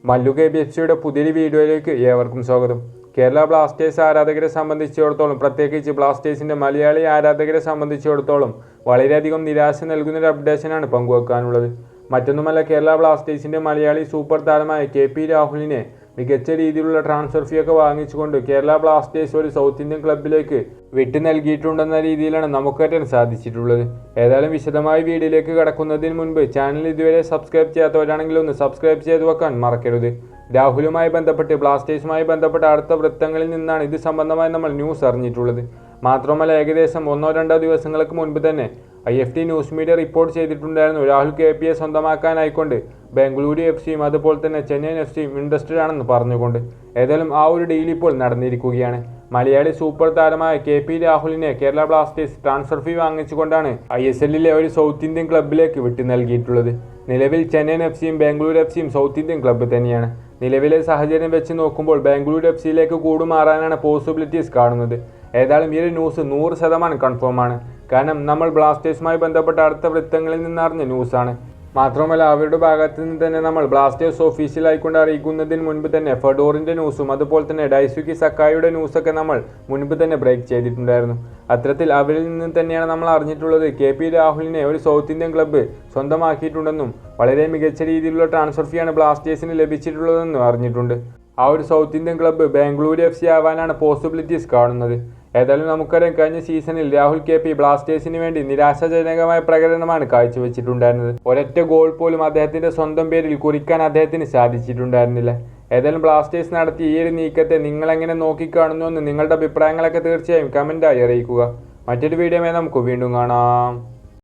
മല്ലു KBFCയുടെ പുതിയൊരു വീഡിയോയിലേക്ക് ഏവർക്കും സ്വാഗതം. കേരള ബ്ലാസ്റ്റേഴ്സ് ആരാധകരെ സംബന്ധിച്ചിടത്തോളം, പ്രത്യേകിച്ച് ബ്ലാസ്റ്റേഴ്സിൻ്റെ മലയാളി ആരാധകരെ സംബന്ധിച്ചിടത്തോളം വളരെയധികം നിരാശ നൽകുന്നൊരു അപ്ഡേഷനാണ് പങ്കുവെക്കാനുള്ളത്. മറ്റൊന്നുമല്ല, കേരള ബ്ലാസ്റ്റേഴ്സിൻ്റെ മലയാളി സൂപ്പർ താരമായ KP രാഹുലിനെ മികച്ച രീതിയിലുള്ള ട്രാൻസ്ഫർ ഫീ ഒക്കെ വാങ്ങിച്ചുകൊണ്ട് കേരള ബ്ലാസ്റ്റേഴ്സ് ഒരു സൗത്ത് ഇന്ത്യൻ ക്ലബിലേക്ക് വിട്ടു നൽകിയിട്ടുണ്ടെന്ന രീതിയിലാണ് നമുക്കറിയാൻ സാധിച്ചിട്ടുള്ളത്. ഏതായാലും വിശദമായ വീഡിയോയിലേക്ക് കടക്കുന്നതിന് മുൻപ് ചാനൽ ഇതുവരെ സബ്സ്ക്രൈബ് ചെയ്യാത്തവരാണെങ്കിൽ ഒന്ന് സബ്സ്ക്രൈബ് ചെയ്ത് വെക്കാൻ മറക്കരുത്. രാഹുലുമായി ബന്ധപ്പെട്ട് ബ്ലാസ്റ്റേഴ്സുമായി ബന്ധപ്പെട്ട അടുത്ത വൃത്തങ്ങളിൽ നിന്നാണ് ഇത് സംബന്ധമായി നമ്മൾ ന്യൂസ് അറിഞ്ഞിട്ടുള്ളത്. മാത്രമല്ല, ഏകദേശം 1-2 ദിവസങ്ങൾക്ക് മുൻപ് തന്നെ IFT ന്യൂസ് മീഡിയ റിപ്പോർട്ട് ചെയ്തിട്ടുണ്ടായിരുന്നു രാഹുൽ KPയെ സ്വന്തമാക്കാനായിക്കൊണ്ട് ബംഗളൂരു FCയും അതുപോലെ തന്നെ ചെന്നൈയിൻ FCയും ഇൻട്രസ്റ്റഡ് ആണെന്ന് പറഞ്ഞുകൊണ്ട്. ഏതായാലും ആ ഒരു ഡീൽ ഇപ്പോൾ നടന്നിരിക്കുകയാണ്. മലയാളി സൂപ്പർ താരമായ KP രാഹുലിനെ കേരള ബ്ലാസ്റ്റേഴ്സ് ട്രാൻസ്ഫർ ഫീ വാങ്ങിച്ചുകൊണ്ടാണ് ISLലെ ഒരു സൗത്ത് ഇന്ത്യൻ ക്ലബിലേക്ക് വിട്ടു നൽകിയിട്ടുള്ളത്. നിലവിൽ ചെന്നൈയിൻ FCയും ബംഗളൂരു FCയും സൗത്ത് ഇന്ത്യൻ ക്ലബ്ബ് തന്നെയാണ്. നിലവിലെ സാഹചര്യം വെച്ച് നോക്കുമ്പോൾ ബംഗളൂരു FCയിലേക്ക് കൂടുമാറാനാണ് പോസിബിലിറ്റീസ് കാണുന്നത്. ഏതായാലും ഈ ഒരു ന്യൂസ് 100% കൺഫേമാണ്. കാരണം നമ്മൾ ബ്ലാസ്റ്റേഴ്സുമായി ബന്ധപ്പെട്ട അടുത്ത വൃത്തങ്ങളിൽ നിന്നറിഞ്ഞ ന്യൂസാണ്. മാത്രമല്ല, അവരുടെ ഭാഗത്ത് നിന്ന് തന്നെ നമ്മൾ ബ്ലാസ്റ്റേഴ്സ് ഒഫീഷ്യലായിക്കൊണ്ട് അറിയിക്കുന്നതിന് മുൻപ് തന്നെ ഫെഡോറിൻ്റെ ന്യൂസും അതുപോലെ തന്നെ ഡൈസുക്കി സക്കായിയുടെ ന്യൂസൊക്കെ നമ്മൾ മുൻപ് തന്നെ ബ്രേക്ക് ചെയ്തിട്ടുണ്ടായിരുന്നു. അത്തരത്തിൽ അവരിൽ നിന്ന് തന്നെയാണ് നമ്മൾ അറിഞ്ഞിട്ടുള്ളത് KP രാഹുലിനെ ഒരു സൗത്ത് ഇന്ത്യൻ ക്ലബ്ബ് സ്വന്തമാക്കിയിട്ടുണ്ടെന്നും വളരെ മികച്ച രീതിയിലുള്ള ട്രാൻസ്ഫർ ഫീയാണ് ബ്ലാസ്റ്റേഴ്സിന് ലഭിച്ചിട്ടുള്ളതെന്നും അറിഞ്ഞിട്ടുണ്ട്. ആ ഒരു South Indian club Bengaluru FC ആവാനാണ് പോസിബിലിറ്റീസ് കാണുന്നത്. ഏതായാലും നമുക്കറിയാം, കഴിഞ്ഞ സീസണിൽ രാഹുൽ KP ബ്ലാസ്റ്റേഴ്സിന് വേണ്ടി നിരാശാജനകമായ പ്രകടനമാണ് കാഴ്ചവെച്ചിട്ടുണ്ടായിരുന്നത്. ഒരൊറ്റ ഗോൾ പോലും അദ്ദേഹത്തിൻ്റെ സ്വന്തം പേരിൽ കുറിക്കാൻ അദ്ദേഹത്തിന് സാധിച്ചിട്ടുണ്ടായിരുന്നില്ല. ഏതായാലും ബ്ലാസ്റ്റേഴ്സ് നടത്തിയ ഈ ഒരു നീക്കത്തെ നിങ്ങളെങ്ങനെ നോക്കിക്കാണുന്നു എന്ന് നിങ്ങളുടെ അഭിപ്രായങ്ങളൊക്കെ തീർച്ചയായും കമൻറ്റായി അറിയിക്കുക. മറ്റൊരു വീഡിയോയുമായി നമുക്ക് വീണ്ടും കാണാം.